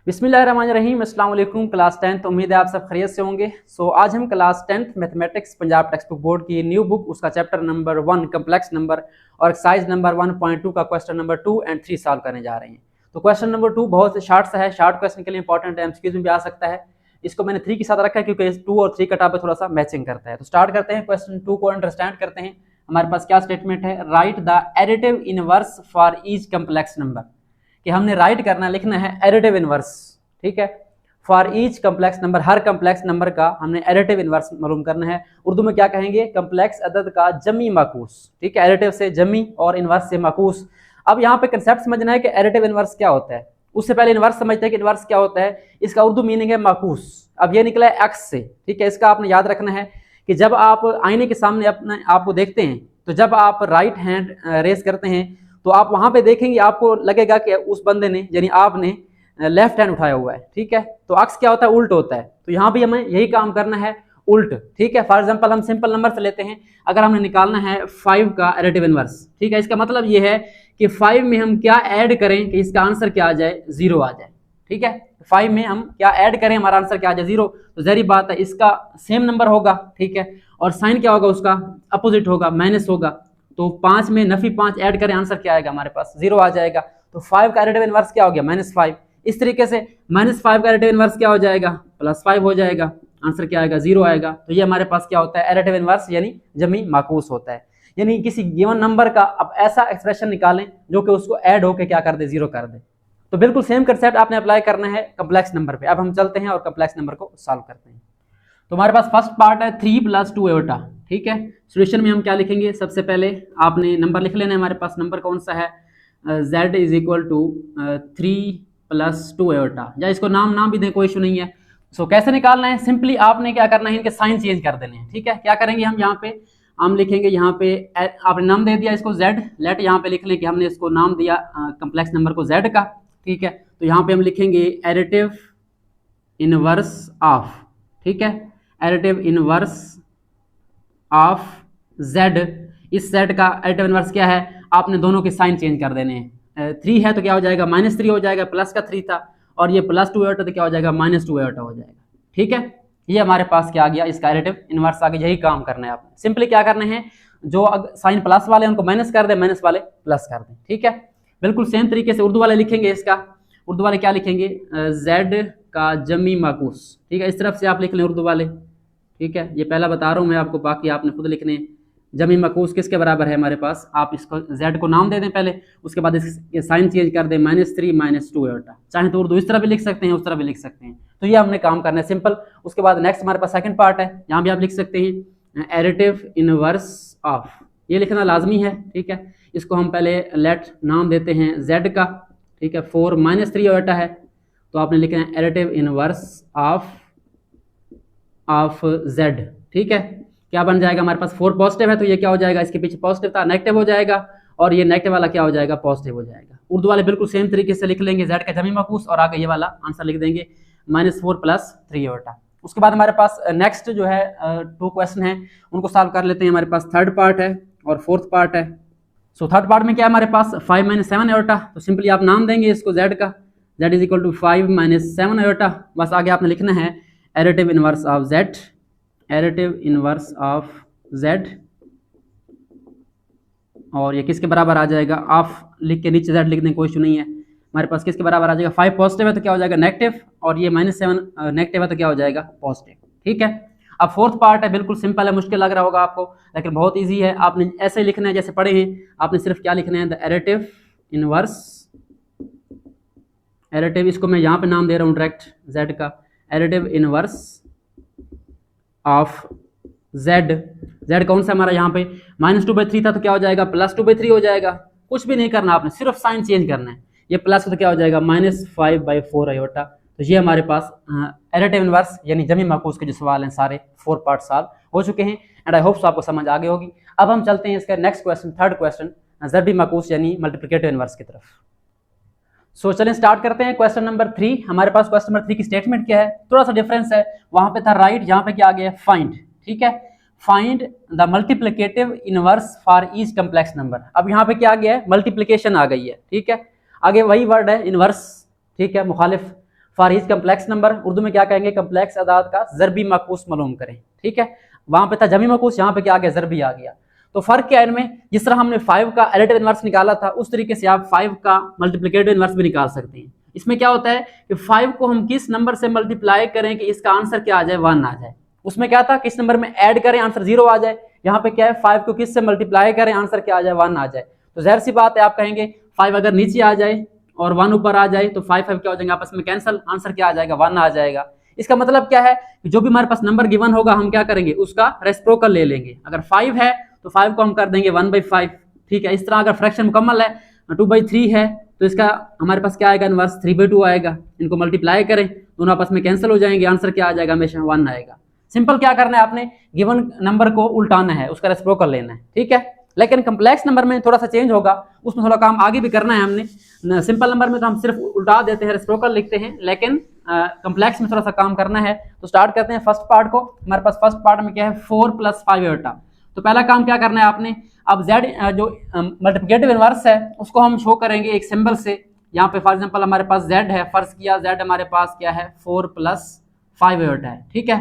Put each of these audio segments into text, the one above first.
बिस्मिल्लाहिर्रहमानिर्रहीम। अस्सलाम वालेकुम। क्लास 10th, उम्मीद है आप सब खैरियत से होंगे। आज हम class 10th mathematics Punjab text book board की न्यू बुक उसका चैप्टर नंबर 1 कम्प्लेक्स नंबर और एक्सरसाइज नंबर 1.2 का क्वेश्चन नंबर 2 एंड 3 सॉल्व करने जा रहे हैं। तो क्वेश्चन नंबर 2 बहुत शार्ट सा है, शार्ट क्वेश्चन के लिए इंपॉर्टेंट है, एमसीक्यूज में भी आ सकता है। इसको मैंने 3 के साथ रखा है क्योंकि 2 और 3 का टॉपिक थोड़ा सा मैचिंग करता है। तो स्टार्ट करते हैं, क्वेश्चन 2 को अंडरस्टैंड करते हैं। हमारे पास क्या स्टेटमेंट है, right the additive inverse for each complex number, कि हमने राइट करना लिखना है एडिटिव इनवर्स, ठीक है, for each complex number, her complex number का हमने एडिटिव इनवर्स मालूम करना है। उर्दू में क्या कहेंगे, कम्प्लेक्स अदद का जमी माकूस, ठीक है, एडिटिव से जमी और इनवर्स से माकूस। अब यहाँ पे कंसेप्ट समझना है कि एडिटिव इनवर्स क्या होता है। उससे पहले इनवर्स समझते हैं कि इनवर्स क्या होता है। इसका उर्दू मीनिंग है माकूस। अब ये निकला है एक्स से, ठीक है। इसका आपने याद रखना है कि जब आप आईने के सामने अपने आपको देखते हैं तो जब आप राइट हैंड रेस करते हैं तो आप वहां पे देखेंगे, आपको लगेगा कि उस बंदे ने यानी आपने लेफ्ट हैंड उठाया हुआ है, ठीक है। तो अक्स क्या होता है, उल्ट होता है। तो यहाँ भी हमें यही काम करना है, उल्ट, ठीक है। फॉर एग्जांपल हम सिंपल नंबर से लेते हैं, अगर हमें निकालना है 5 का एडिटिव इनवर्स, ठीक है। इसका मतलब ये है कि 5 में हम क्या ऐड करें कि इसका आंसर क्या आ जाए, 0 आ जाए, ठीक है। 5 में हम क्या ऐड करें, हमारा आंसर क्या आ जाए, 0। तो जहरी बात है इसका सेम नंबर होगा, ठीक है। और साइन क्या होगा, उसका अपोजिट होगा, माइनस होगा। तो 5 में नफी 5 ऐड करें, आंसर क्या आएगा हमारे पास, 0 आ जाएगा। तो 5 का एडिटिव इनवर्स क्या हो गया, -5। इस तरीके से -5 का एडिटिव इनवर्स क्या हो जाएगा, +5 हो जाएगा, आंसर क्या आएगा, 0 आएगा। तो ये हमारे पास क्या होता है, एडिटिव इनवर्स यानी जमी माकूस होता है। यानी किसी गिवन नंबर का अब ऐसा एक्सप्रेशन निकालें जो कि उसको ऐड होकर क्या कर दे, 0 कर दे। तो बिल्कुल सेम कंसेप्ट आपने अप्लाई करना है कम्प्लेक्स नंबर पे। अब हम चलते हैं और कम्प्लेक्स नंबर को सॉल्व करते हैं। तो हमारे पास फर्स्ट पार्ट है 3 + 2 एटा, ठीक है। सोल्यूशन में हम क्या लिखेंगे, सबसे पहले आपने नंबर लिख लेना है। हमारे पास नंबर कौन सा है, z = 3 + 2 एटा, या इसको नाम भी दें, कोई इशू नहीं है। सो कैसे निकालना है, सिंपली आपने क्या करना है, इनके साइन चेंज कर देने हैं, ठीक है। क्या करेंगे हम, यहाँ पे हम लिखेंगे, यहाँ पे आपने नाम दे दिया इसको z, लेट यहाँ पे लिख लें कि हमने इसको नाम दिया कम्प्लेक्स नंबर को z का, ठीक है। तो यहाँ पे हम लिखेंगे एडिटिव इनवर्स ऑफ, ठीक है, एडिटिव इनवर्स ऑफ z। इस z का एडिटिव इनवर्स क्या है, आपने दोनों के साइन चेंज कर देने हैं। 3 है तो क्या हो जाएगा, -3 हो जाएगा, प्लस का 3 था, और ये +2 एटा तो क्या हो जाएगा, -2 एटा हो जाएगा, ठीक है। ये हमारे पास क्या आ गया, इसका एडिटिव इनवर्स आ गया। यही काम करना है आपने, सिंपली क्या करना है, जो साइन प्लस वाले उनको माइनस कर दे, माइनस वाले प्लस कर दें, ठीक है। बिल्कुल सेम तरीके से उर्दू वाले लिखेंगे। इसका उर्दू वाले क्या लिखेंगे, z का जमी माकूस, ठीक है। इस तरफ से आप लिख लें उर्दू वाले, ठीक है। ये पहला बता रहा हूँ मैं आपको, बाकी आपने खुद लिखने। जमी माकूस किसके बराबर है हमारे पास, आप इसको z को नाम दे दें पहले, उसके बाद इसके साइन चेंज कर दें, -3 - 2 एटा। चाहे तो उर्दू इस तरह भी लिख सकते हैं, उस तरह भी लिख सकते हैं। तो ये हमने काम करना है सिंपल। उसके बाद नेक्स्ट हमारे पास सेकंड पार्ट है, यहाँ भी आप लिख सकते हैं एडिटिव इनवर्स ऑफ, ये लिखना लाजमी है, ठीक है। इसको हम पहले लेट नाम देते हैं z का, ठीक है। 4 - 3 एटा है, तो आपने लिखना है एडिटिव इनवर्स ऑफ z, ठीक है। क्या बन जाएगा हमारे पास, 4 पॉजिटिव है तो ये क्या हो जाएगा, इसके पीछे पॉजिटिव था, नेगेटिव हो जाएगा, और ये नेगेटिव वाला क्या हो जाएगा, पॉजिटिव हो जाएगा। उर्दू वाले बिल्कुल सेम तरीके से लिख लेंगे, z का जमी माकूस, और आगे ये वाला आंसर लिख देंगे -4 + 3 एटा। उसके बाद हमारे पास नेक्स्ट जो है 2 क्वेश्चन है, उनको सॉल्व कर लेते हैं। हमारे पास थर्ड पार्ट है और फोर्थ पार्ट है। सो थर्ड पार्ट में क्या है हमारे पास, 5 - 7 एटा। तो सिंपली आप नाम देंगे इसको z का, z = 5 - 7 एटा। बस आगे आपने लिखना है additive inverse of z, additive inverse of z, और ये किसके बराबर आ जाएगा, ऑफ लिख के नीचे z लिख दें, कोई इशू नहीं है। हमारे पास किसके बराबर आ जाएगा, 5 पॉजिटिव है तो क्या हो जाएगा, नेगेटिव, और ये -7 नेगेटिव है तो क्या हो जाएगा, पॉजिटिव, ठीक है। अब फोर्थ पार्ट है, बिल्कुल सिंपल है, मुश्किल लग रहा होगा आपको, लेकिन बहुत ईजी है। आपने ऐसे लिखना है जैसे पढ़े हैं, आपने सिर्फ क्या लिखना है, द एडिटिव इनवर्स, एडिटिव, इसको मैं यहाँ पे नाम दे रहा हूँ डायरेक्ट z का, एडिटिव इनवर्स ऑफ z कौन सा हमारा यहाँ पे -2/3 था तो क्या हो जाएगा, +2/3 हो जाएगा। कुछ भी नहीं करना आपने, सिर्फ साइन चेंज करना है। ये प्लस तो क्या हो जाएगा, -5/4 एटा। तो ये हमारे पास एडिटिव इनवर्स यानी जमी माकूस के जो सवाल हैं सारे 4 पार्ट सॉल्व हो चुके हैं, एंड आई होप सो आपको समझ आ गई होगी। अब हम चलते हैं इसका नेक्स्ट क्वेश्चन, थर्ड क्वेश्चन, जबी माकूस यानी मल्टीप्लिकेटिव इनवर्स की तरफ। सो चलें स्टार्ट करते हैं। क्वेश्चन नंबर 3, हमारे पास क्वेश्चन नंबर 3 की स्टेटमेंट क्या है, थोड़ा सा डिफरेंस है। वहां पे था राइट, यहाँ पे क्या आ गया, फाइंड, ठीक है। Find the multiplicative inverse for each complex number. अब यहाँ पे क्या आ गया है, मल्टीप्लिकेशन आ गई है, ठीक है। आगे वही वर्ड है इनवर्स, ठीक है, मुखालिफ। For each complex number, Urdu में क्या कहेंगे, कम्प्लेक्स अदाद का ज़रबी माकूस मालूम करें। ठीक है, वहां पे था जमी माकूस, यहाँ पे क्या आ गया, ज़रबी आ गया। तो फर्क क्या है इनमें, जिस तरह हमने 5 का एडिटिव इनवर्स निकाला था उस तरीके से आप 5 का मल्टीप्लिकेटिव इनवर्स भी निकाल सकते हैं। इसमें क्या होता है कि 5 को हम किस नंबर से मल्टीप्लाई करें कि इसका आंसर क्या आ जाए, 1 आ जाए। उसमें क्या था, किस नंबर में ऐड करें आंसर 0 आ जाए। यहाँ पे क्या है, 5 को किस से मल्टीप्लाई करें आंसर क्या आ जाए, 1 आ जाए। तो जाहिर सी बात है आप कहेंगे 5 अगर नीचे आ जाए और 1 ऊपर आ जाए तो 5 क्या हो जाएंगे आपस में कैंसिल, आंसर क्या आ जाएगा, 1 आ जाएगा। इसका मतलब क्या है कि जो भी हमारे पास नंबर गिवन होगा हम क्या करेंगे, उसका रेसिप्रोकल ले लेंगे। अगर 5 है तो 5 को हम कर देंगे 1/5। ठीक है, इस तरह अगर फ्रैक्शन मुकम्मल है 2/3 है तो इसका हमारे पास क्या आएगा, इनवर्स 3/2 आएगा। इनको मल्टीप्लाई करें, दोनों आपस में कैंसिल हो जाएंगे, आंसर क्या आ जाएगा, हमेशा 1 आएगा। सिंपल क्या करना है, आपने गिवन नंबर को उल्टाना है, उसका रेसिप्रोकल लेना है। ठीक है, लेकिन कम्प्लेक्स नंबर में थोड़ा सा चेंज होगा, उसमें थोड़ा काम आगे भी करना है हमने। सिंपल नंबर में तो हम सिर्फ उल्टा देते हैं, रेसिप्रोकल लिखते हैं, लेकिन कम्प्लेक्स में थोड़ा सा काम करना है। तो स्टार्ट करते हैं फर्स्ट पार्ट को। हमारे पास फर्स्ट पार्ट में क्या है, 4 + 5 आयोटा। तो पहला काम क्या करना है आपने, अब z जो मल्टीप्लिकेटिव इनवर्स है उसको हम शो करेंगे एक सिंबल से। यहाँ पे फॉर एग्जांपल हमारे पास z है, फर्ज किया z हमारे पास क्या है, 4 + 5 आयोटा है। ठीक है,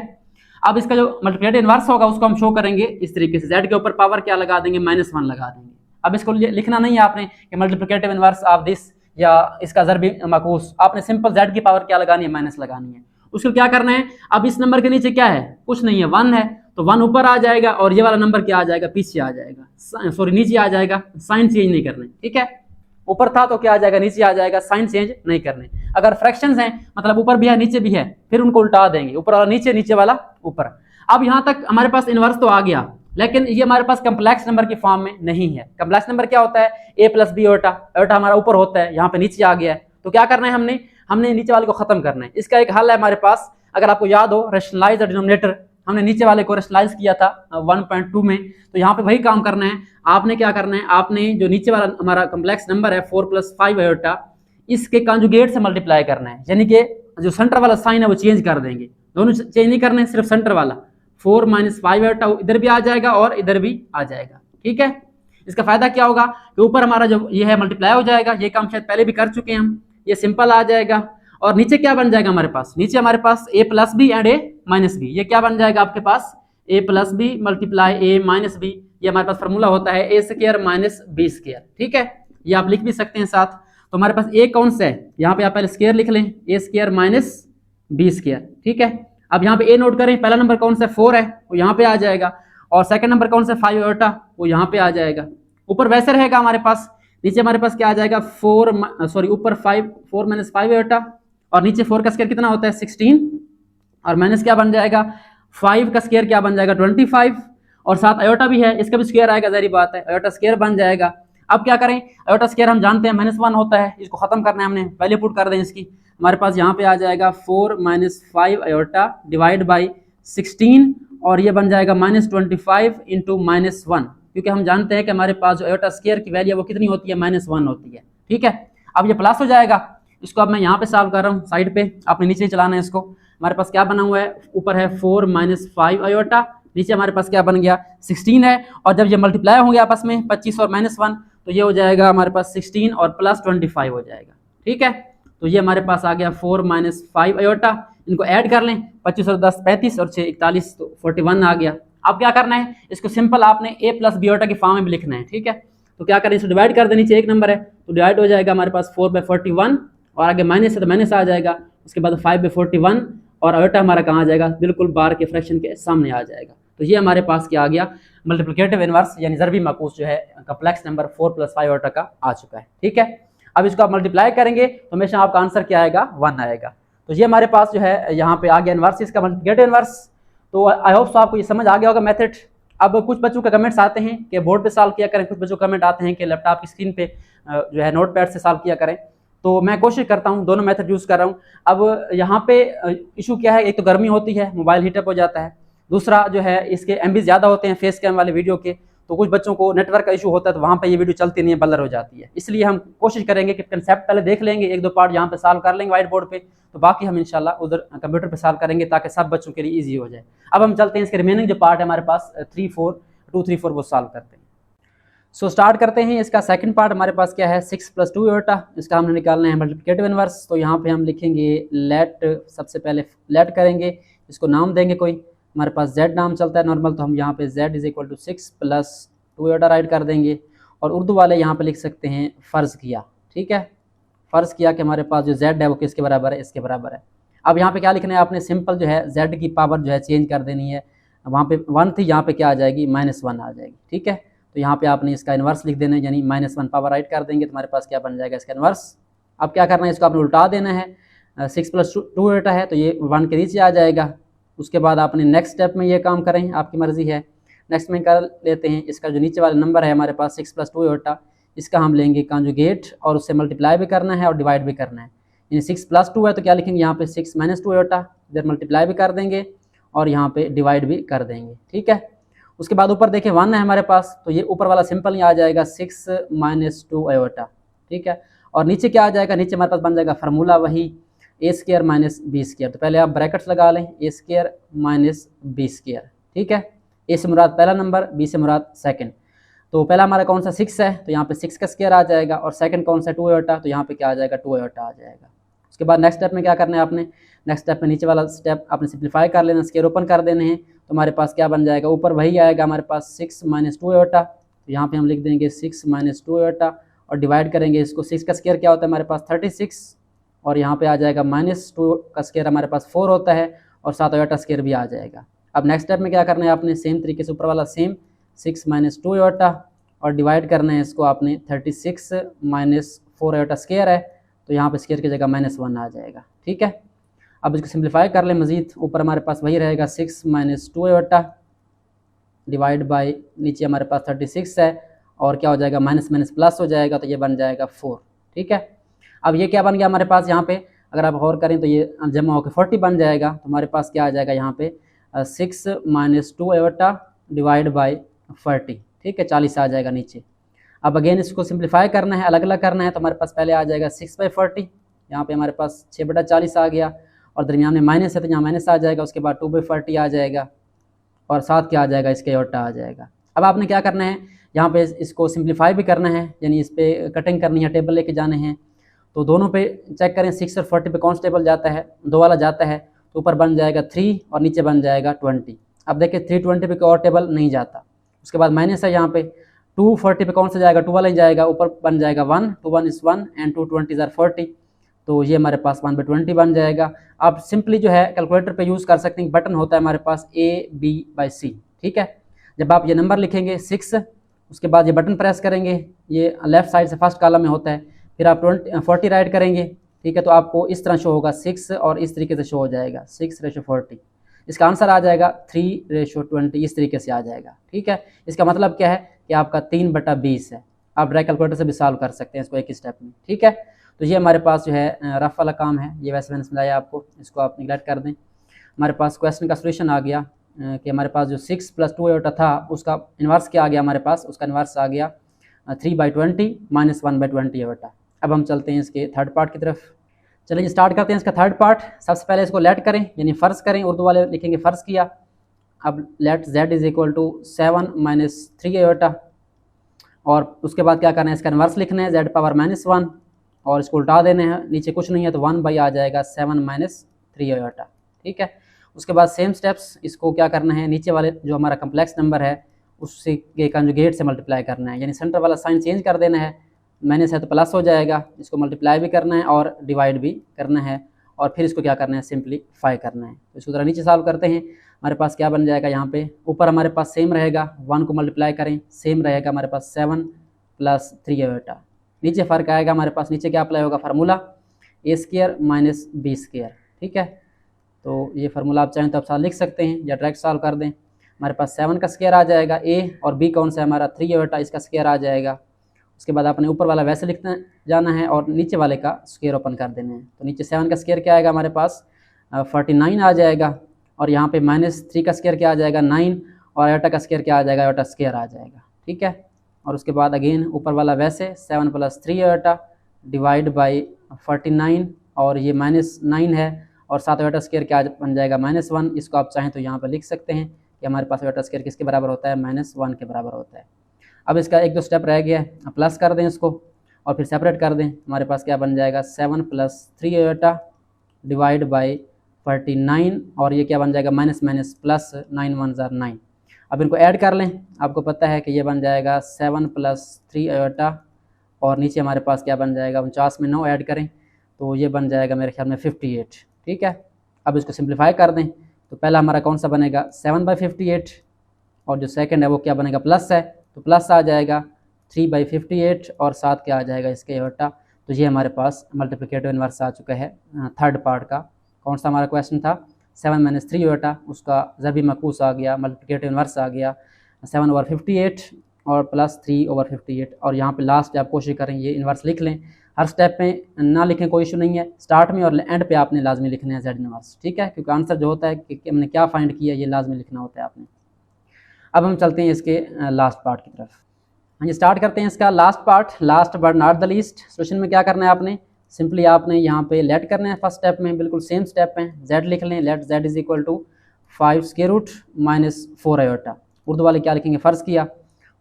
अब इसका जो मल्टीप्लिकेटिव इनवर्स होगा उसको हम शो करेंगे इस तरीके से, z के ऊपर पावर क्या लगा देंगे, -1 लगा देंगे। अब इसको लिखना नहीं है आपने कि मल्टीप्लिकेटिव इनवर्स ऑफ दिस या इसका ज़रबी माकूस, आपने सिंपल z की पावर क्या लगानी है, माइनस लगानी है। उसको क्या करना है, अब इस नंबर के नीचे क्या है, कुछ नहीं है, 1 है, तो 1 ऊपर आ जाएगा और ये वाला नंबर क्या आ जाएगा, पीछे आ जाएगा, सॉरी नीचे आ जाएगा। साइन चेंज नहीं करने। ठीक है, ऊपर था तो क्या आ जाएगा, नीचे आ जाएगा, साइन चेंज नहीं करने। अगर फ्रैक्शंस हैं मतलब ऊपर भी है नीचे भी है, फिर उनको उल्टा देंगे, ऊपर वाला नीचे, नीचे वाला ऊपर। अब यहाँ तक हमारे पास इनवर्स तो आ गया, लेकिन ये हमारे पास कम्प्लेक्स नंबर की फॉर्म में नहीं है। कम्प्लेक्स नंबर क्या होता है, a + b आयोटा, आयोटा हमारा ऊपर होता है, यहाँ पे नीचे आ गया है। तो क्या करना है, हमने नीचे वाले को खत्म करना है। इसका एक हल है हमारे पास, अगर आपको याद हो, रैशनलाइज द डिनोमिनेटर, हमने नीचे वाले को रैशनलाइज किया था 1.2 में, तो यहाँ पे वही काम करना है। आपने क्या करना है, आपने जो नीचे वाला हमारा कम्प्लेक्स नंबर है 4 + 5 आयोटा, इसके कंजुगेट से मल्टीप्लाई करना है, यानी कि जो सेंटर वाला साइन है वो चेंज कर देंगे। दोनों चेंज नहीं करने, सिर्फ सेंटर वाला 4 - 5 आयोटा इधर भी आ जाएगा और इधर भी आ जाएगा। ठीक है, इसका फायदा क्या होगा कि ऊपर हमारा जो ये है मल्टीप्लाई हो जाएगा, ये काम शायद पहले भी कर चुके हैं हम, ये सिंपल आ जाएगा। और नीचे क्या बन जाएगा हमारे पास, नीचे हमारे पास a + b and a - b, ये क्या बन जाएगा आपके पास, a + b × a - b। ये हमारे पास फार्मूला होता है a² - b²। ठीक है, ये आप लिख भी सकते हैं साथ। तो हमारे पास a कौन सा है, यहाँ पे आप पहले स्क्वायर लिख लें, a² - b²। ठीक है, अब यहाँ पे a नोट करें, पहला नंबर कौन सा 4 है वो यहाँ पे आ जाएगा, और सेकंड नंबर कौन सा 5 आयोटा वो यहाँ पे आ जाएगा। ऊपर वैसे रहेगा हमारे पास, नीचे हमारे पास क्या आ जाएगा, ऊपर 4 - 5 आयोटा, और नीचे 4 का स्क्वायर कितना होता है 16, और माइनस क्या बन जाएगा, 5 का स्क्वायर क्या बन जाएगा 25, और साथ आयोटा भी है, इसका भी स्क्वायर आएगा, जारी बात है, आयोटा स्क्वायर बन जाएगा। अब क्या करें, आयोटा स्क्वायर हम जानते हैं -1 होता है, इसको खत्म करना है हमने, पहले पुट कर दें इसकी। हमारे पास यहाँ पे आ जाएगा 4 - 5 आयोटा डिवाइड बाई 16, और ये बन जाएगा -25 × -1, क्योंकि हम जानते हैं कि हमारे पास जो आयोटा स्क्वायर की वैल्यू वो कितनी होती है, -1 होती है। ठीक है, अब ये प्लस हो जाएगा, इसको अब मैं यहाँ पे सॉल्व कर रहा हूँ साइड पे, आपने नीचे चलाना है इसको। हमारे पास क्या बना हुआ है, ऊपर है 4 - 5 आयोटा, नीचे हमारे पास क्या बन गया 16 है, और जब ये मल्टीप्लाई होंगे आपस में 25 और -1 तो ये हो जाएगा हमारे पास 16 और +25 हो जाएगा। ठीक है, तो ये हमारे पास आ गया 4 - 5 आयोटा, इनको ऐड कर लें, 25 और 10 35 और 6 41, तो 41 आ गया। अब क्या करना है, इसको सिंपल आपने a + b आयोटा की फॉर्म में भी लिखना है। ठीक है, तो क्या करें, इसको डिवाइड कर दें, नीचे एक नंबर है तो डिवाइड हो जाएगा हमारे पास 4/41, और आगे माइनस है तो माइनस आ जाएगा, उसके बाद 5/41, और आयोटा हमारा कहाँ आ जाएगा, बिल्कुल बार के फ्रैक्शन के सामने आ जाएगा। तो ये हमारे पास क्या आ गया, मल्टीप्लिकेटिव इनवर्स यानी ज़रबी माकूस जो है कम्प्लेक्स नंबर 4 + 5 आयोटा का आ चुका है। ठीक है, अब इसको आप मल्टीप्लाई करेंगे तो हमेशा आपका आंसर क्या आएगा, 1 आएगा। तो ये हमारे पास जो है यहाँ पे आ गया इनवर्स, इसका मल्टीप्लिकेटिव इनवर्स। तो आई होप सो आपको ये समझ आ गया होगा मेथड। अब कुछ बच्चों के कमेंट्स आते हैं कि बोर्ड पे सॉल्व किया करें, कुछ बच्चों के कमेंट आते हैं कि लैपटॉप की स्क्रीन पे जो है नोट पैड से सॉल्व किया करें। तो मैं कोशिश करता हूँ, दोनों मेथड यूज़ कर रहा हूँ। अब यहाँ पे इशू क्या है, एक तो गर्मी होती है, मोबाइल हीटअप हो जाता है, दूसरा जो है इसके MB ज़्यादा होते हैं फेस कैम वाले वीडियो के, तो कुछ बच्चों को नेटवर्क का इशू होता है तो वहाँ पे ये वीडियो चलती नहीं है, ब्लर हो जाती है। इसलिए हम कोशिश करेंगे कि कंसेप्ट पहले देख लेंगे, 1-2 पार्ट यहाँ पे सॉल्व कर लेंगे व्हाइट बोर्ड पे, तो बाकी हम इंशाल्लाह उधर कंप्यूटर पे सॉल्व करेंगे ताकि सब बच्चों के लिए ईजी हो जाए। अब हम चलते हैं इसके रिमेनिंग जो पार्ट है हमारे पास 2, 3, 4 वो सॉल्व करते हैं। सो स्टार्ट करते हैं। इसका सेकंड पार्ट हमारे पास क्या है, 6 + 2 आयोटा, इसका हमने निकालना है मल्टीप्लिकेटिव इनवर्स। तो यहाँ पे हम लिखेंगे लेट, सबसे पहले लेट करेंगे, इसको नाम देंगे कोई, हमारे पास z नाम चलता है नॉर्मल, तो हम यहाँ पे z = 6 + 2 आयोटा राइट कर देंगे। और उर्दू वाले यहाँ पे लिख सकते हैं फ़र्ज़ किया, ठीक है, फ़र्ज़ किया कि हमारे पास जो z है वो किसके बराबर है, इसके बराबर है। अब यहाँ पे क्या लिखना है आपने, सिंपल जो है z की पावर जो है चेंज कर देनी है, वहाँ पे 1 थी, यहाँ पे क्या आ जाएगी, -1 आ जाएगी, ठीक है। तो यहाँ पे आपने इसका इन्वर्स लिख देना है, यानी -1 पावर राइट कर देंगे तो हमारे पास क्या बन जाएगा, इसका इन्वर्स। अब क्या करना है, इसको आपने उल्टा देना है, 6 + 2 आयोटा है तो ये 1 के नीचे आ जाएगा। उसके बाद आपने नेक्स्ट स्टेप में ये काम करें, आपकी मर्ज़ी है। नेक्स्ट में कर लेते हैं, इसका जो नीचे वाला नंबर है हमारे पास 6 + 2 आयोटा, इसका हम लेंगे कॉन्जुगेट और उससे मल्टीप्लाई भी करना है और डिवाइड भी करना है। यानी 6 + 2 है तो क्या लिखेंगे यहाँ पे 6 - 2 आयोटा, इधर मल्टीप्लाई भी कर देंगे और यहाँ पे डिवाइड भी कर देंगे, ठीक है। उसके बाद ऊपर देखें 1 है हमारे पास, तो ये ऊपर वाला सिंपल ही आ जाएगा 6 - 2 आयोटा, ठीक है। और नीचे क्या आ जाएगा, नीचे हमारे पास बन जाएगा फार्मूला वही a² - b²। तो पहले आप ब्रैकेट्स लगा लें, a² - b², ठीक है। ए से मुराद पहला नंबर, बी से मुराद सेकंड। तो पहला हमारा कौन सा 6 है, तो यहाँ पे 6 का स्क्वायर आ जाएगा, और सेकंड कौन सा 2 आयोटा, तो यहाँ पे क्या आ जाएगा, 2 आयोटा आ जाएगा। उसके बाद नेक्स्ट स्टेप में क्या करना है आपने, नेक्स्ट स्टेप में नीचे वाला स्टेप आपने सिंप्लीफाई कर लेना, स्क्वायर ओपन कर देने हैं, तो हमारे पास क्या बन जाएगा, ऊपर वही आएगा हमारे पास 6 - 2 आयोटा, तो यहाँ पे हम लिख देंगे 6 - 2 आयोटा और डिवाइड करेंगे इसको। 6 का स्क्वायर क्या होता है हमारे पास 36, और यहाँ पे आ जाएगा -2 का स्क्वायर हमारे पास 4 होता है, और 7 आयोटा स्क्वायर भी आ जाएगा। अब नेक्स्ट स्टेप में क्या करना है आपने, सेम तरीके से ऊपर वाला सेम 6 - 2 आयोटा और डिवाइड करना है इसको आपने 36 - 4 आयोटा स्क्वायर है, तो यहाँ पे स्क्वायर की जगह -1 आ जाएगा, ठीक है। अब इसको सिंप्लीफाई कर ले मज़ीद, ऊपर हमारे पास वही रहेगा 6 - 2 आयोटा डिवाइड बाय नीचे हमारे पास 36 है, और क्या हो जाएगा, माइनस माइनस प्लस हो जाएगा, तो ये बन जाएगा 4, ठीक है। अब ये क्या बन गया हमारे पास, यहाँ पे अगर आप और करें तो ये जमा होकर 40 बन जाएगा, तो हमारे पास क्या आ जाएगा यहाँ पे 6 - 2 आयोटा डिवाइड बाय 40, ठीक है, 40 आ जाएगा नीचे। अब अगेन इसको सिंप्लीफाई करना है, अलग अलग करना है, तो हमारे पास पहले आ जाएगा 6/40, यहाँ पे हमारे पास 6/40 आ गया, और दरमियान में माइनस है तो यहाँ माइनस आ जाएगा, उसके बाद 2/40 आ जाएगा, और साथ क्या आ जाएगा, इसके आयोटा आ जाएगा। अब आपने क्या करना है, यहाँ पे इसको सिंप्लीफाई भी करना है, यानी इस पर कटिंग करनी है, टेबल लेके जाने हैं, तो दोनों पे चेक करें 6 और 40 पे कौन सा टेबल जाता है, 2 वाला जाता है, तो ऊपर बन जाएगा 3 और नीचे बन जाएगा 20। अब देखिए 320 पे कोई और टेबल नहीं जाता। उसके बाद माइनस है यहाँ पे, 240 पे कौन सा जाएगा, 2 वाला ही जाएगा, ऊपर बन जाएगा 1, 2 1 is 1 एंड 2 20 are 40, तो ये हमारे पास 1/20 बन जाएगा। आप सिंपली जो है कैलकुलेटर पे यूज़ कर सकते हैं, बटन होता है हमारे पास A/B/C, ठीक है। जब आप ये नंबर लिखेंगे 6, उसके बाद ये बटन प्रेस करेंगे, ये लेफ्ट साइड से फर्स्ट कॉलम में होता है, फिर आप 40 राइट करेंगे, ठीक है, तो आपको इस तरह शो होगा 6 और इस तरीके से शो हो जाएगा 6/40। इसका आंसर आ जाएगा 3/20, इस तरीके से आ जाएगा, ठीक है। इसका मतलब क्या है कि आपका 3/20 है। आप डायरेक्ट कैलकुलेटर से भी सॉल्व कर सकते हैं इसको एक ही स्टेप में, ठीक है। तो ये हमारे पास जो है रफ वाला काम है, ये वैसे मैंने समझाया आपको, इसको आप निगलेक्ट कर दें। हमारे पास क्वेश्चन का सोल्यूशन आ गया कि हमारे पास जो 6 + 2 आयोटा था उसका इन्वर्स क्या आ गया हमारे पास, उसका इन्वर्स आ गया 3/20 - 1/20 आयोटा। अब हम चलते हैं इसके थर्ड पार्ट की तरफ। चलिए स्टार्ट करते हैं इसका थर्ड पार्ट। सबसे पहले इसको लेट करें, यानी फ़र्ज़ करें, उर्दू वाले लिखेंगे फ़र्ज़ किया। अब लेट z = 7 - 3 आयोटा, और उसके बाद क्या करना है, इसका इन्वर्स लिखना है z⁻⁻1, और इसको उल्टा देने हैं, नीचे कुछ नहीं है तो 1 आ जाएगा 7 - 3 आयोटा, ठीक है। उसके बाद सेम स्टेप्स, इसको क्या करना है, नीचे वाले जो हमारा कम्प्लेक्स नंबर है उससे के कंजुगेट से मल्टीप्लाई करना है, यानी सेंटर वाला साइन चेंज कर देना है, माइनस है तो प्लस हो जाएगा, इसको मल्टीप्लाई भी करना है और डिवाइड भी करना है, और फिर इसको क्या करना है, सिंप्लीफाई करना है। तो इसको ज़रा नीचे सॉल्व करते हैं, हमारे पास क्या बन जाएगा, यहाँ पे ऊपर हमारे पास सेम रहेगा, 1 को मल्टीप्लाई करें सेम रहेगा हमारे पास 7 + 3 आयोटा, नीचे फ़र्क आएगा हमारे पास, नीचे क्या अप्लाई होगा, फार्मूला a² - b², ठीक है। तो ये फार्मूला आप चाहें तो आप साथ लिख सकते हैं या डायरेक्ट सॉल्व कर दें। हमारे पास 7 का स्क्वायर आ जाएगा a, और b कौन सा है हमारा 3 आयोटा, इसका स्क्वायर आ जाएगा। उसके बाद आपने ऊपर वाला वैसे लिखना जाना है और नीचे वाले का स्क्वायर ओपन कर देना है, तो नीचे 7 का स्क्वायर क्या आएगा हमारे पास 49 आ जाएगा, और यहाँ पे -3 का स्क्वायर क्या आ जाएगा 9, और आयोटा का स्क्वायर क्या आ जाएगा, आयोटा स्क्वायर आ जाएगा, ठीक है। और उसके बाद अगेन ऊपर वाला वैसे 7 + 3 आयोटा डिवाइड बाई 49, और ये -9 है, और 7 आयोटा स्क्वायर क्या बन जाएगा -1। इसको आप चाहें तो यहाँ पर लिख सकते हैं कि हमारे पास आयोटा स्क्वायर किसके बराबर होता है, -1 के बराबर होता है। अब इसका एक दो स्टेप रह गया है, प्लस कर दें इसको और फिर सेपरेट कर दें। हमारे पास क्या बन जाएगा 7 + 3 आयोटा डिवाइड बाई 49 और ये क्या बन जाएगा माइनस माइनस प्लस 9 1 ज़ार 9। अब इनको ऐड कर लें, आपको पता है कि ये बन जाएगा 7 + 3 आयोटा और नीचे हमारे पास क्या बन जाएगा 49 में 9 ऐड करें तो ये बन जाएगा मेरे ख्याल में 58। ठीक है, अब इसको सिंप्लीफाई कर दें तो पहला हमारा कौन सा बनेगा 7/58 और जो सेकंड है वो क्या बनेगा प्लस है तो प्लस आ जाएगा 3/58 और साथ क्या आ जाएगा इसके आयोटा। तो ये हमारे पास मल्टीप्लिकेटिव इन्वर्स आ चुका है थर्ड पार्ट का। कौन सा हमारा क्वेश्चन था 7 - 3 आयोटा, उसका ज़रबी मकूस आ गया, मल्टीप्लिकेटिव इन्वर्स आ गया 7/58 और प्लस 3/58। और यहाँ पे लास्ट आप कोशिश करें ये इन्वर्स लिख लें, हर स्टेप पे ना लिखें कोई इशू नहीं है, स्टार्ट में और एंड पे आपने लाजमी लिखना है जेड इन्वर्स। ठीक है, क्योंकि आंसर जो होता है कि हमने क्या फाइंड किया ये लाजमी लिखना होता है आपने। अब हम चलते हैं इसके लास्ट पार्ट की तरफ। हाँ जी, स्टार्ट करते हैं इसका last part, last but not the least. Solution में क्या करना है आपने, सिंपली आपने यहाँ पे लेट करना है फर्स्ट स्टेप में, बिल्कुल सेम स्टेप में जेड लिख लें, let Z is equal to 5 √ -4 iota. Urdu वाले क्या लिखेंगे फ़र्ज़ किया।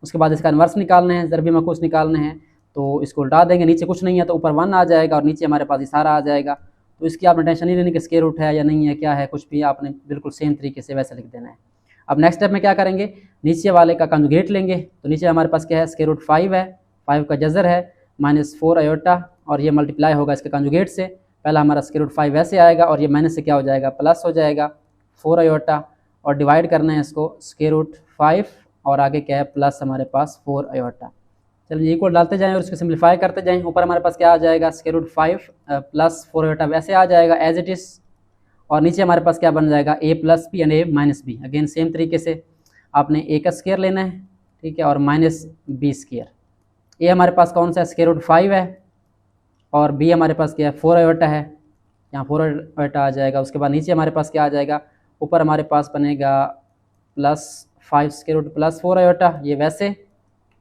उसके बाद इसका इन्वर्स निकालना है, ज़रबी मकूस निकालना है तो इसको उल्टा देंगे, नीचे कुछ नहीं है तो ऊपर 1 आ जाएगा और नीचे हमारे पास इशारा आ जाएगा। तो इसकी आपने टेंशन नहीं लेनी कि स्क्वायर रूट है या नहीं है क्या है, कुछ भी आपने बिल्कुल सेम तरीके से वैसे लिख देना है। अब नेक्स्ट स्टेप में क्या करेंगे, नीचे वाले का कंजुगेट लेंगे तो नीचे हमारे पास क्या है स्क्वायर रूट 5 है, 5 का जज़र है -4 आयोटा और ये मल्टीप्लाई होगा इसके कंजुगेट से। पहला हमारा स्क्वायर रूट 5 वैसे आएगा और ये माइनस से क्या हो जाएगा प्लस हो जाएगा 4 आयोटा और डिवाइड करना है इसको स्क्वायर रूट 5 और आगे क्या है प्लस हमारे पास 4 आयोटा। चलिए इक्वल डालते जाएं और इसको सिंप्लीफाई करते जाएं। ऊपर हमारे पास क्या आ जाएगा स्क्वायर रूट 5 + 4 आयोटा वैसे आ जाएगा एज इट इज़ और नीचे हमारे पास क्या बन जाएगा a + b and a - b। Again same तरीके से आपने a का स्क्वायर लेना है, ठीक है, और -b स्क्वायर। a हमारे पास कौन सा है स्क्वायर रूट 5 है और b हमारे पास क्या है 4 आयोटा है, यहाँ 4 आयोटा आ जाएगा। उसके बाद नीचे हमारे पास क्या आ जाएगा, ऊपर हमारे पास बनेगा +5 स्क्वायर रूट +4 आयोटा ये वैसे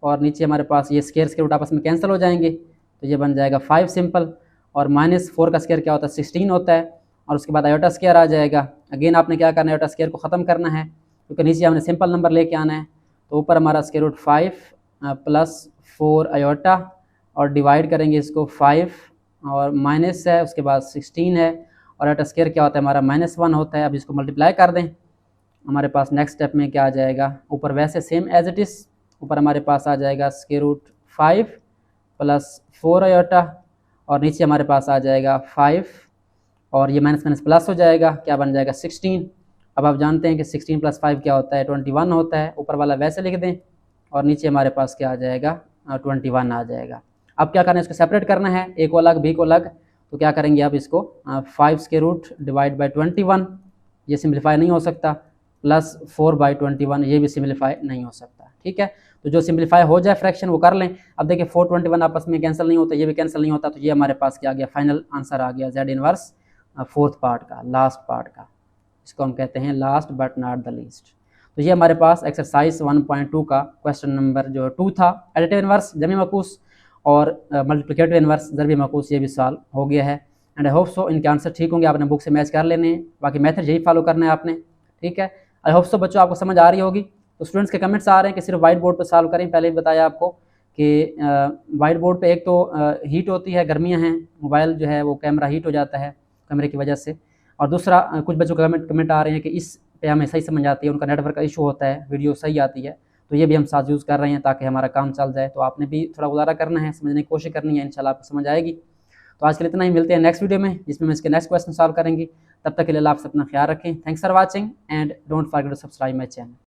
और नीचे हमारे पास ये स्क्वायर रूट आपस में कैंसिल हो जाएंगे तो ये बन जाएगा 5 सिंपल और -4 का स्क्वायर क्या होता है 16 होता है और उसके बाद आयोटा स्क्वायर आ जाएगा। अगेन आपने क्या करना है आयोटा स्क्वायर को ख़त्म करना है क्योंकि नीचे हमने सिंपल नंबर लेके आना है। तो ऊपर हमारा स्क्वायर रूट 5 + 4 आयोटा और डिवाइड करेंगे इसको 5 और माइनस है उसके बाद 16 है और आयोटा स्क्वायर क्या होता है हमारा -1 होता है। अब इसको मल्टीप्लाई कर दें, हमारे पास नेक्स्ट स्टेप में क्या आ जाएगा, ऊपर वैसे सेम एज इट इज़, ऊपर हमारे पास आ जाएगा स्क्वायर रूट 5 + 4 आयोटा और नीचे हमारे पास आ जाएगा 5 और ये माइनस माइनस प्लस हो जाएगा, क्या बन जाएगा 16। अब आप जानते हैं कि 16 + 5 क्या होता है 21 होता है। ऊपर वाला वैसे लिख दें और नीचे हमारे पास क्या आ जाएगा 21 आ जाएगा। अब क्या करना है, इसको सेपरेट करना है, ए को अलग बी को अलग। तो क्या करेंगे आप इसको 5 स्क्वायर रूट डिवाइड बाई 21, ये सिम्प्लीफाई नहीं हो सकता, +4/21 ये भी सिम्प्लीफाई नहीं हो सकता। ठीक है, तो जो सिम्प्लीफाई हो जाए फ्रैक्शन वो कर लें। अब देखिए 421 आपस में कैंसिल नहीं होता, ये भी कैंसिल नहीं होता, तो ये हमारे पास क्या आ गया फाइनल आंसर आ गया जेड इनवर्स फोर्थ पार्ट का, लास्ट पार्ट का। इसको हम कहते हैं last but not the least. तो ये हमारे पास एक्सरसाइज 1.2 का क्वेश्चन नंबर जो 2 था, एडिटिव इनवर्स जमी मकूस और मल्टीप्लिकेटिव इनवर्स ज़रबी मकूस, ये भी सॉल्व हो गया है। एंड आई होप सो इनके आंसर ठीक होंगे, आपने बुक से मैच कर लेने हैं, बाकी मेथड यही फॉलो करना है आपने। ठीक है, आई होप सो बच्चों आपको समझ आ रही होगी। तो स्टूडेंट्स के कमेंट्स आ रहे हैं कि सिर्फ वाइट बोर्ड पर सॉल्व करें। पहले भी बताया आपको कि वाइट बोर्ड पे एक तो हीट होती है, गर्मियाँ हैं, मोबाइल जो है वो कैमरा हीट हो जाता है कैमरे की वजह से, और दूसरा कुछ बच्चों का कमेंट आ रहे हैं कि इस पे हमें सही समझ आती है, उनका नेटवर्क का इशू होता है, वीडियो सही आती है। तो ये भी हम साथ यूज़ कर रहे हैं ताकि हमारा काम चल जाए। तो आपने भी थोड़ा गुजारा करना है, समझने की कोशिश करनी है, इंशाल्लाह आपको समझ आएगी। तो आज के लिए इतना ही, मिलते हैं नेक्स्ट वीडियो में जिसमें मैं इसके नेक्स्ट क्वेश्चन सॉल्व करेंगे। तब तक के लिए आप अपना ख्याल रखें। Thanks for watching and don't forget to subscribe my channel.